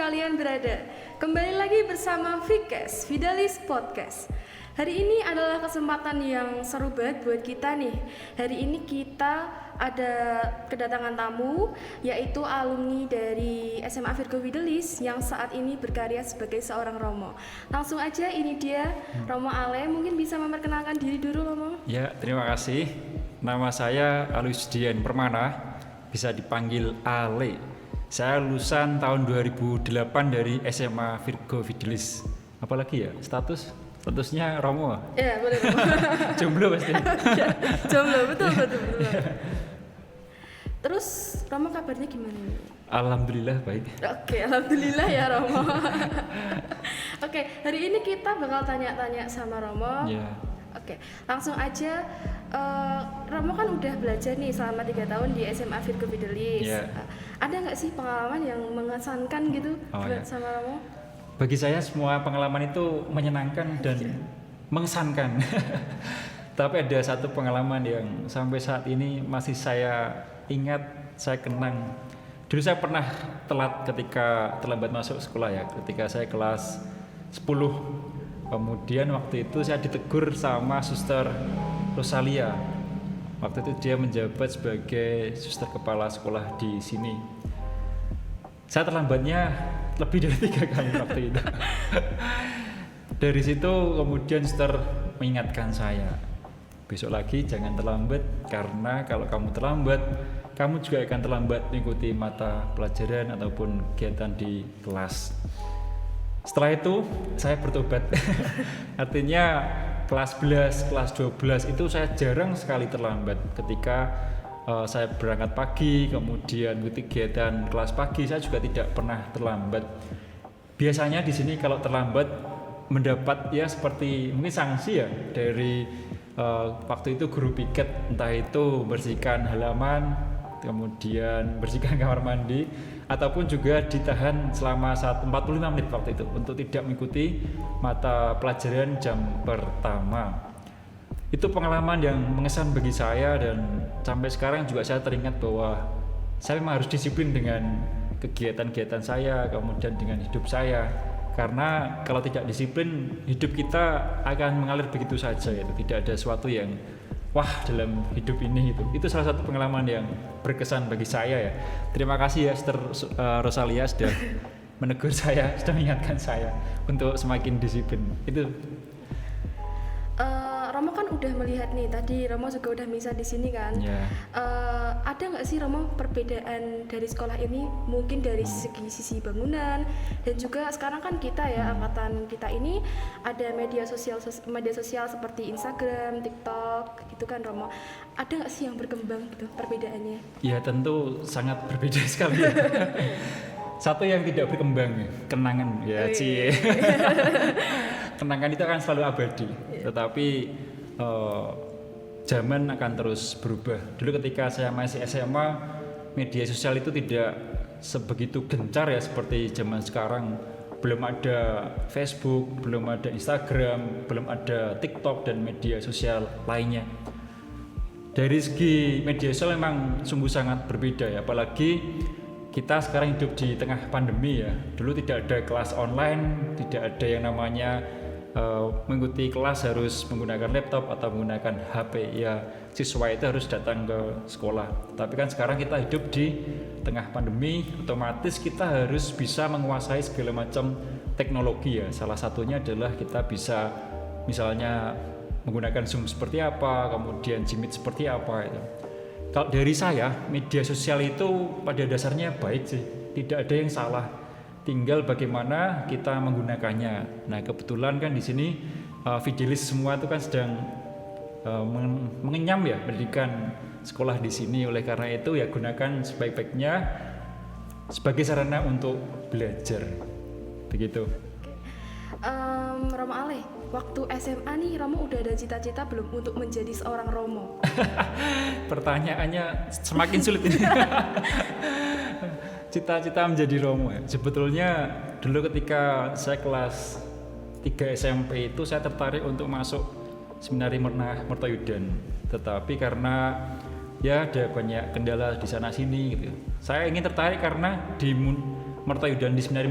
kalian berada. Kembali lagi bersama Vikes, Fidelis Podcast. Hari ini adalah kesempatan yang seru banget buat kita nih. Hari ini kita ada kedatangan tamu, yaitu alumni dari SMA Virgo Fidelis yang saat ini berkarya sebagai seorang Romo. Langsung aja, ini dia Romo Ale. Mungkin bisa memperkenalkan diri dulu, Romo. Ya, terima kasih. Nama saya Alusdian Permana, bisa dipanggil Ale. Saya lulusan tahun 2008 dari SMA Virgo Fidelis. Apalagi ya, statusnya Romo? Ya, boleh Romo. Jomblo pasti. Ya, jomblo, betul. Terus Romo kabarnya gimana? Alhamdulillah baik. Oke, alhamdulillah ya Romo. Oke, hari ini kita bakal tanya-tanya sama Romo. Ya. Oke, langsung aja. Romo kan udah belajar nih selama 3 tahun di SMA Virgo Fidelis. Ya. Ada nggak sih pengalaman yang mengesankan gitu buat ya. sama Romo? Bagi saya semua pengalaman itu menyenangkan dan mengesankan. Tapi ada satu pengalaman yang sampai saat ini masih saya ingat, saya kenang. Dulu saya pernah telat ketika terlambat masuk sekolah ya, ketika saya kelas 10. Kemudian waktu itu saya ditegur sama Suster Rosalia. Waktu itu dia menjabat sebagai suster kepala sekolah di sini. Saya terlambatnya lebih dari 3 kali waktu itu. Dari situ kemudian suster mengingatkan saya, besok lagi jangan terlambat, karena kalau kamu terlambat, kamu juga akan terlambat mengikuti mata pelajaran ataupun kegiatan di kelas. Setelah itu saya bertobat. Artinya kelas 11, kelas 12 itu saya jarang sekali terlambat. Ketika saya berangkat pagi, kemudian mengikuti kegiatan kelas pagi, saya juga tidak pernah terlambat. Biasanya di sini kalau terlambat mendapat ya seperti mungkin sanksi ya dari waktu itu guru piket, entah itu bersihkan halaman, kemudian bersihkan kamar mandi, ataupun juga ditahan selama 45 menit waktu itu untuk tidak mengikuti mata pelajaran jam pertama. Itu pengalaman yang mengesan bagi saya, dan sampai sekarang juga saya teringat bahwa saya memang harus disiplin dengan kegiatan-kegiatan saya, kemudian dengan hidup saya. Karena kalau tidak disiplin, hidup kita akan mengalir begitu saja, itu tidak ada sesuatu yang wah dalam hidup ini gitu. Itu salah satu pengalaman yang berkesan bagi saya ya. Terima kasih ya Sister Rosalia sudah menegur saya, sudah mengingatkan saya untuk semakin disiplin. Itu. Romo kan udah melihat nih, tadi Romo juga udah misah di sini kan. Ya. Ada nggak sih Romo perbedaan dari sekolah ini, mungkin dari sisi bangunan, dan juga sekarang kan kita ya angkatan kita ini ada media sosial seperti Instagram, TikTok gitu kan Romo. Ada nggak sih yang berkembang gitu perbedaannya? Ya tentu sangat berbeda sekali ya. Satu yang tidak berkembang, kenangan ya cie. Kenangan itu akan selalu abadi, tetapi zaman akan terus berubah. Dulu ketika saya masih SMA, media sosial itu tidak sebegitu gencar ya seperti zaman sekarang. Belum ada Facebook, belum ada Instagram, belum ada TikTok dan media sosial lainnya. Dari segi media sosial memang sungguh sangat berbeda ya, apalagi kita sekarang hidup di tengah pandemi ya. Dulu tidak ada kelas online, tidak ada yang namanya mengikuti kelas harus menggunakan laptop atau menggunakan HP ya, siswa itu harus datang ke sekolah. Tapi kan sekarang kita hidup di tengah pandemi, otomatis kita harus bisa menguasai segala macam teknologi ya. Salah satunya adalah kita bisa misalnya menggunakan Zoom seperti apa, kemudian Jimit seperti apa itu. Kalau dari saya, media sosial itu pada dasarnya baik sih, tidak ada yang salah. Tinggal bagaimana kita menggunakannya. Nah, kebetulan kan di sini Fidelis semua itu kan sedang mengenyam ya pendidikan sekolah di sini. Oleh karena itu ya gunakan sebaik-baiknya sebagai sarana untuk belajar. Begitu. Romo Ale, waktu SMA nih Romo udah ada cita-cita belum untuk menjadi seorang Romo? Pertanyaannya semakin sulit ini. Cita-cita menjadi Romo ya. Sebetulnya dulu ketika saya kelas 3 SMP itu saya tertarik untuk masuk Seminari Mertoyudan. Tetapi karena ya ada banyak kendala di sana sini gitu. Saya ingin tertarik karena di Mertoyudan di seminari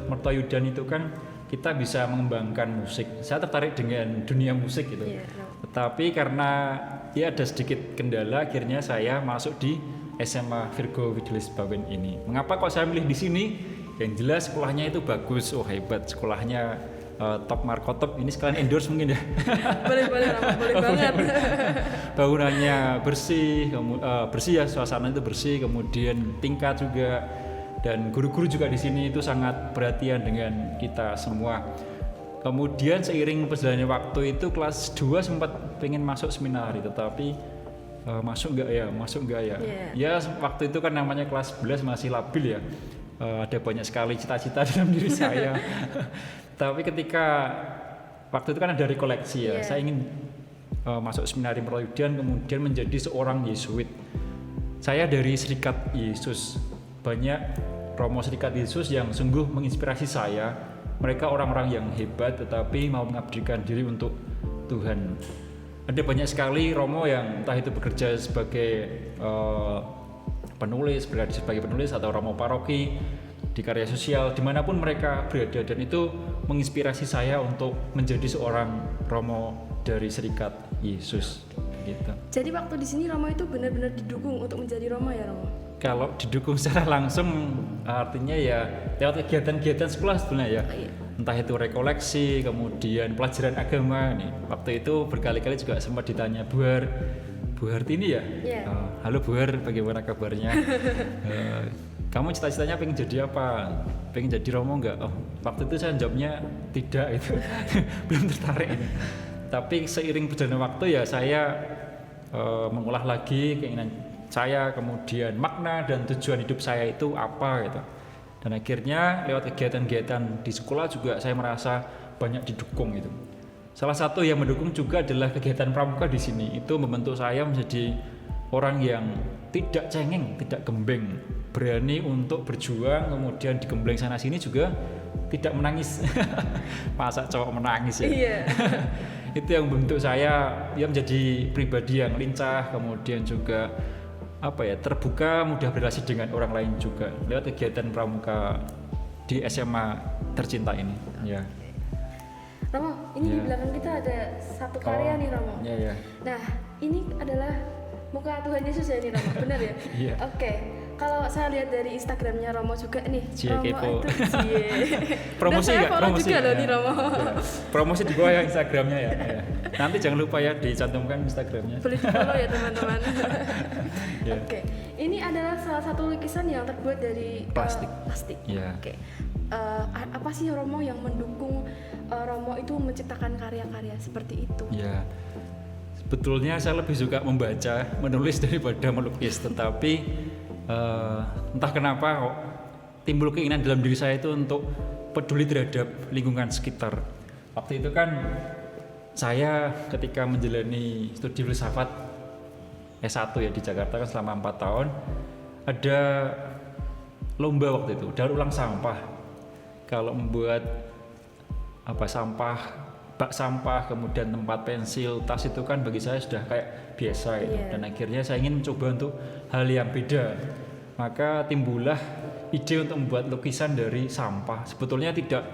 Mertoyudan itu kan kita bisa mengembangkan musik. Saya tertarik dengan dunia musik gitu. Iya. Tetapi karena ya ada sedikit kendala, akhirnya saya masuk di SMA Virgo Fidelis Bawen ini. Mengapa kok saya milih di sini? Yang jelas sekolahnya itu bagus, hebat sekolahnya, top markotop. Ini sekalian endorse mungkin ya. Boleh Rama, boleh banget. Bangunannya bersih, bersih ya, suasana itu bersih, kemudian tingkat juga, dan guru-guru juga di sini itu sangat perhatian dengan kita semua. Kemudian seiring perjalannya waktu itu kelas 2 sempat pengen masuk seminari, tetapi masuk nggak ya? Ya waktu itu kan namanya kelas 11 masih labil ya. Ada banyak sekali cita-cita dalam diri saya. Tapi ketika waktu itu kan ada rekoleksi ya, saya ingin masuk seminari Mertoyudan, kemudian menjadi seorang Yesuit. Saya dari Serikat Yesus, banyak Romo Serikat Yesus yang sungguh menginspirasi saya. Mereka orang-orang yang hebat tetapi mau mengabdikan diri untuk Tuhan. Ada banyak sekali Romo yang entah itu bekerja sebagai penulis atau Romo paroki di karya sosial, dimanapun mereka berada, dan itu menginspirasi saya untuk menjadi seorang Romo dari Serikat Yesus gitu. Jadi waktu di sini Romo itu benar-benar didukung untuk menjadi Romo ya Romo? Kalau didukung secara langsung artinya ya lewat kegiatan-kegiatan sekolah sebenarnya ya. Entah itu rekoleksi, kemudian pelajaran agama nih. Waktu itu berkali-kali juga sempat ditanya, Bu Hartini ya? Halo Bu Har, bagaimana kabarnya? Kamu cita-citanya pengen jadi apa? Pengen jadi Romo enggak? Waktu itu saya jawabnya tidak itu. Belum tertarik ini. Tapi seiring berjalannya waktu ya saya mengolah lagi keinginan saya, kemudian makna dan tujuan hidup saya itu apa gitu. Dan akhirnya lewat kegiatan-kegiatan di sekolah juga saya merasa banyak didukung gitu. Salah satu yang mendukung juga adalah kegiatan pramuka di sini. Itu membentuk saya menjadi orang yang tidak cengeng, tidak gembeng, berani untuk berjuang, kemudian digembleng sana sini juga tidak menangis. Masa cowok menangis ya? Iya. Itu yang membentuk saya ya menjadi pribadi yang lincah, kemudian juga terbuka, mudah berrelasi dengan orang lain juga lewat kegiatan pramuka di SMA tercinta ini. Ya. Romo, ini di belakang kita ada satu karya nih Romo. Iya. Nah, ini adalah muka Tuhan Yesus ya ini Romo, benar ya? Iya. Oke. Kalau saya lihat dari Instagramnya Romo juga nih, Romo itu promosi nggak? Promosi juga loh nih Romo. Ya. Promosi di bawah ya Instagramnya ya. Nanti jangan lupa ya dicantumkan Instagramnya. Boleh di follow ya teman-teman. Yeah. Oke. Ini adalah salah satu lukisan yang terbuat dari plastik. Yeah. Oke. Apa sih Romo yang mendukung Romo itu menciptakan karya-karya seperti itu? Ya. Sebetulnya saya lebih suka membaca, menulis daripada melukis, tetapi entah kenapa kok timbul keinginan dalam diri saya itu untuk peduli terhadap lingkungan sekitar. Waktu itu kan saya ketika menjalani studi filsafat S1 ya di Jakarta kan selama 4 tahun, ada lomba waktu itu, daur ulang sampah. Kalau membuat bak sampah, kemudian tempat pensil, tas itu kan bagi saya sudah kayak biasa gitu. Dan akhirnya saya ingin mencoba untuk hal yang beda. Maka timbullah ide untuk membuat lukisan dari sampah. Sebetulnya tidak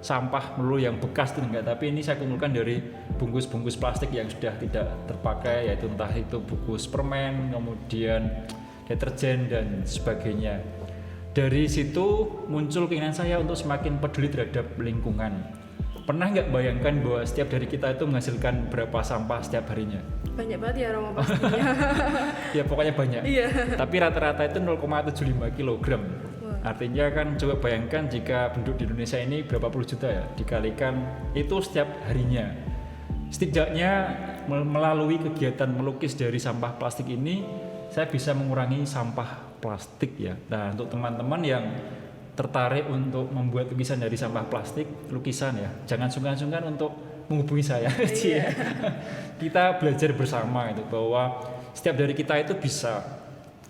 sampah melulu yang bekas itu enggak, tapi ini saya kumpulkan dari bungkus-bungkus plastik yang sudah tidak terpakai, yaitu entah itu bungkus permen, kemudian deterjen dan sebagainya. Dari situ muncul keinginan saya untuk semakin peduli terhadap lingkungan. Pernah nggak bayangkan bahwa setiap dari kita itu menghasilkan berapa sampah setiap harinya? Banyak banget ya Romo pastinya. Ya pokoknya banyak. Iya. Tapi rata-rata itu 0,75 kg. Artinya kan coba bayangkan jika penduduk di Indonesia ini berapa puluh juta ya, dikalikan itu setiap harinya. Setidaknya melalui kegiatan melukis dari sampah plastik ini, saya bisa mengurangi sampah plastik ya. Nah, untuk teman-teman yang tertarik untuk membuat lukisan dari sampah plastik, lukisan ya, jangan sungkan-sungkan untuk menghubungi saya. Iya. Kita belajar bersama itu bahwa setiap dari kita itu bisa.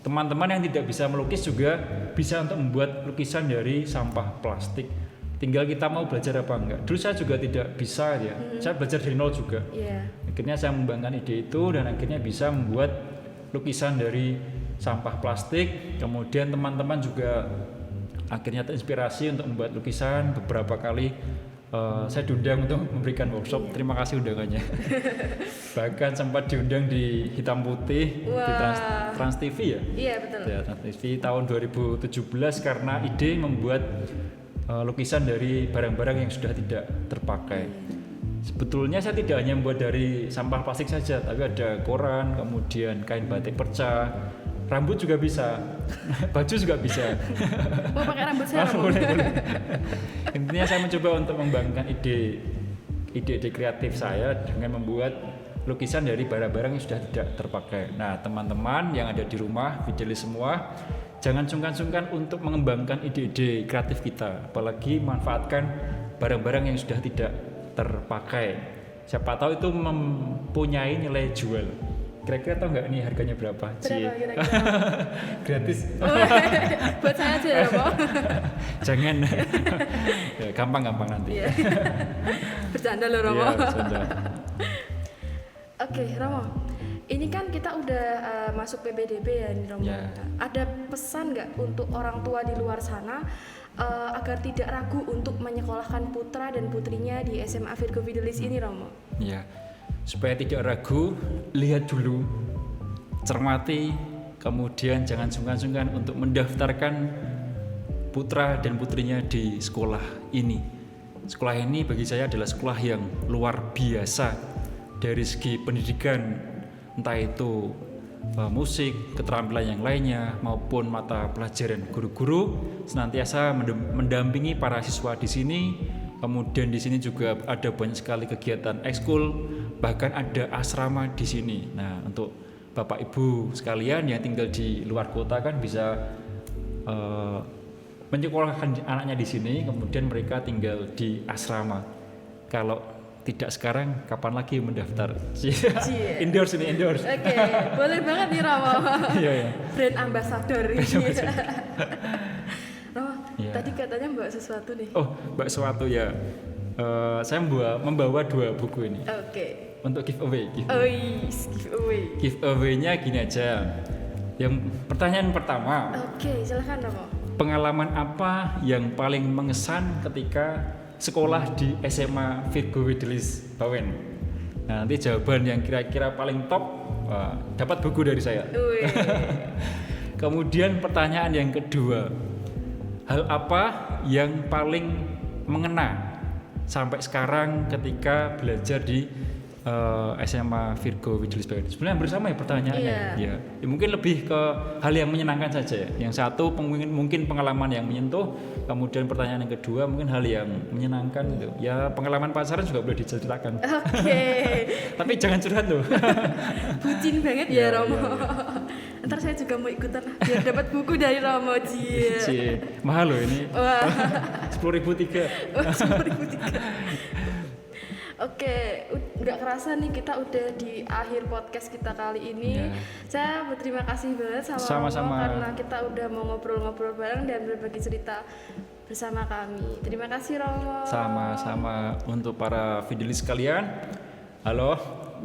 Teman-teman yang tidak bisa melukis juga bisa untuk membuat lukisan dari sampah plastik. Tinggal kita mau belajar apa enggak. Dulu saya juga tidak bisa ya. Saya belajar dari nol juga. Akhirnya saya mengembangkan ide itu dan akhirnya bisa membuat lukisan dari sampah plastik. Kemudian teman-teman juga akhirnya terinspirasi untuk membuat lukisan. Beberapa kali saya diundang untuk memberikan workshop. Terima kasih undangannya. Bahkan sempat diundang di Hitam Putih di Trans TV ya. Iya betul. Ya, Trans TV tahun 2017 karena ide membuat lukisan dari barang-barang yang sudah tidak terpakai. Sebetulnya saya tidak hanya membuat dari sampah plastik saja, tapi ada koran, kemudian kain batik perca, rambut juga bisa, baju juga bisa. Mau pakai rambut saya? Boleh. Intinya saya mencoba untuk mengembangkan ide kreatif saya dengan membuat lukisan dari barang-barang yang sudah tidak terpakai. Nah, teman-teman yang ada di rumah, videlis semua, jangan sungkan-sungkan untuk mengembangkan ide-ide kreatif kita, apalagi manfaatkan barang-barang yang sudah tidak terpakai. Siapa tahu itu mempunyai nilai jual. Kira-kira tahu nggak nih harganya berapa? Berapa kira-kira? Gratis. Buat saya aja ya, Romo. Jangan. Ya, gampang nanti. Iya. Bercanda loh, Romo. Iya, bercanda. Oke, Romo. Ini kan kita udah masuk PPDB ya, nih, Romo. Ya. Ada pesan nggak untuk orang tua di luar sana agar tidak ragu untuk menyekolahkan putra dan putrinya di SMA Virgo Fidelis ini, Romo? Ya. Supaya tidak ragu, lihat dulu, cermati, kemudian jangan sungkan-sungkan untuk mendaftarkan putra dan putrinya di sekolah ini. Sekolah ini bagi saya adalah sekolah yang luar biasa dari segi pendidikan, entah itu musik, keterampilan yang lainnya maupun mata pelajaran. Guru-guru senantiasa mendampingi para siswa di sini. Kemudian di sini juga ada banyak sekali kegiatan ekskul, bahkan ada asrama di sini. Nah, untuk Bapak Ibu sekalian yang tinggal di luar kota kan bisa menyekolahkan anaknya di sini, kemudian mereka tinggal di asrama. Kalau tidak sekarang, kapan lagi mendaftar? Endorse. Oke, boleh banget nih, Romo. Iya. Brand ambassador ini. Romo, Ya. tadi katanya bawa sesuatu nih. Oh, mbak sesuatu ya. Saya membawa 2 buku ini Oke. untuk giveaway. Oh, giveaway. Giveaway-nya gini aja. Yang pertanyaan pertama, Oke, silakan, Romo. pengalaman apa yang paling mengesan ketika sekolah di SMA Virgo Fidelis Bawen? Nah, nanti jawaban yang kira-kira paling top dapat buku dari saya. Wih. Kemudian pertanyaan yang kedua, hal apa yang paling mengena sampai sekarang ketika belajar di SMA Virgo Fidelis Bawen? Sebenarnya bersama ya pertanyaannya. Iya. Ya, mungkin lebih ke hal yang menyenangkan saja. Yang satu mungkin pengalaman yang menyentuh, kemudian pertanyaan yang kedua mungkin hal yang menyenangkan gitu. Ya, pengalaman pacaran juga boleh diceritakan. Oke. Tapi jangan curhat loh. Bucin banget ya, Romo. Ntar saya juga mau ikutan biar dapat buku dari Romo. Cie. Mahal loh ini. Wah. 10.003. Oh, 10.003. Oke, nggak kerasa nih kita udah di akhir podcast kita kali ini. Ya. Saya berterima kasih banget sama Sama-sama. Romo karena kita udah mau ngobrol-ngobrol bareng dan berbagi cerita bersama kami. Terima kasih, Romo. Sama-sama untuk para fidelis sekalian. Halo,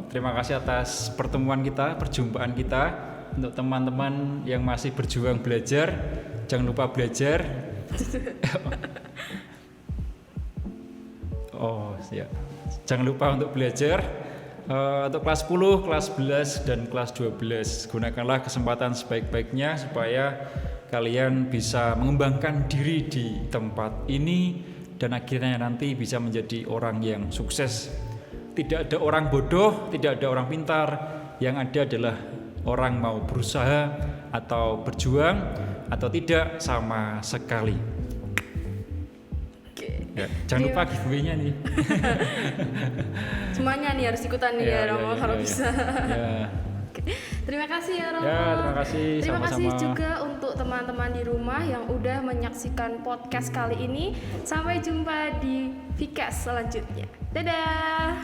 terima kasih atas pertemuan kita, perjumpaan kita. Untuk teman-teman yang masih berjuang belajar, jangan lupa belajar. Oh, ya. Jangan lupa untuk belajar. Untuk kelas 10, kelas 11, dan kelas 12, gunakanlah kesempatan sebaik-baiknya supaya kalian bisa mengembangkan diri di tempat ini dan akhirnya nanti bisa menjadi orang yang sukses. Tidak ada orang bodoh, tidak ada orang pintar, yang ada adalah orang mau berusaha atau berjuang atau tidak sama sekali. Oke. Ya, jangan lupa giveaway-nya nih. Semuanya nih harus ikutan nih ya, Romo kalau bisa. Ya. Oke. Terima kasih ya, Romo. Ya, terima kasih. Terima kasih Sama-sama. juga untuk teman-teman di rumah yang udah menyaksikan podcast kali ini. Sampai jumpa di Vcast selanjutnya. Dadah.